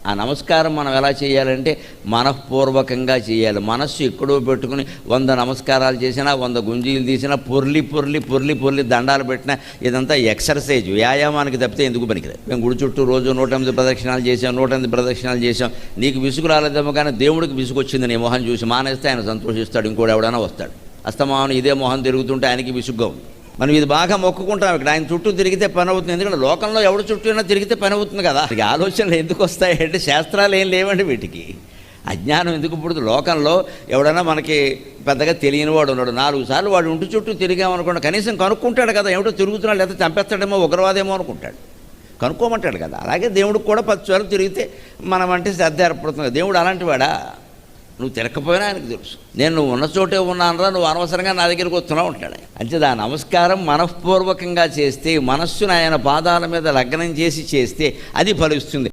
ఆ నమస్కారం మనం ఎలా చేయాలంటే మనఃపూర్వకంగా చేయాలి. మనస్సు ఎక్కడో పెట్టుకుని 100 నమస్కారాలు చేసినా, 100 గుంజీలు తీసినా, పొర్లి దండాలు పెట్టినా ఇదంతా ఎక్సర్సైజ్, వ్యాయామానికి తప్పితే ఎందుకు పనికిరాదు. మేము గుడి చుట్టూ రోజు 108 ప్రదక్షిణాలు చేసాం, 108 ప్రదక్షిణాలు చేసాం. నీకు విసుగు రాలేదేమో కానీ దేవుడికి విసుగు వచ్చింది నీ మొహం చూసి. మానేస్తే ఆయన సంతోషిస్తాడు, ఇంకోటి ఎవడైనా వస్తాడు. అస్తమానం ఇదే మొహం తిరుగుతుంటే ఆయనకి విసుగ్గా ఉంది. మనం ఇది బాగా మొక్కుకుంటాం. ఇక్కడ ఆయన చుట్టూ తిరిగితే పని అవుతుంది. ఎందుకంటే లోకంలో ఎవడు చుట్టూ అయినా తిరిగితే పని అవుతుంది కదా. ఇక ఆలోచనలు ఎందుకు వస్తాయంటే శాస్త్రాలు ఏం లేవండి వీటికి. అజ్ఞానం ఎందుకు పుడుతుంది? లోకంలో ఎవడైనా మనకి పెద్దగా తెలియని వాడు ఉన్నాడు, 4 సార్లు వాడు ఇంటి చుట్టూ తిరిగామనుకోండి, కనీసం కనుక్కుంటాడు కదా ఏమిటో తిరుగుతున్నాడు, లేకపోతే చంపేస్తాడేమో, ఉగ్రవాదేమో అనుకుంటాడు, కనుక్కోమంటాడు కదా. అలాగే దేవుడికి కూడా 10 సార్లు తిరిగితే మనం అంటే శ్రద్ధ ఏర్పడుతుంది. దేవుడు అలాంటి వాడా? నువ్వు తిరగకపోయినా ఆయనకు తెలుసు. నువ్వు ఉన్న చోటే ఉన్నానరా, నువ్వు అనవసరంగా నా దగ్గరికి వస్తున్నావు అంటాడు. అంటే ఆ నమస్కారం మనఃపూర్వకంగా చేస్తే, మనస్సును ఆయన పాదాల మీద లగ్నం చేసి చేస్తే అది ఫలిస్తుంది.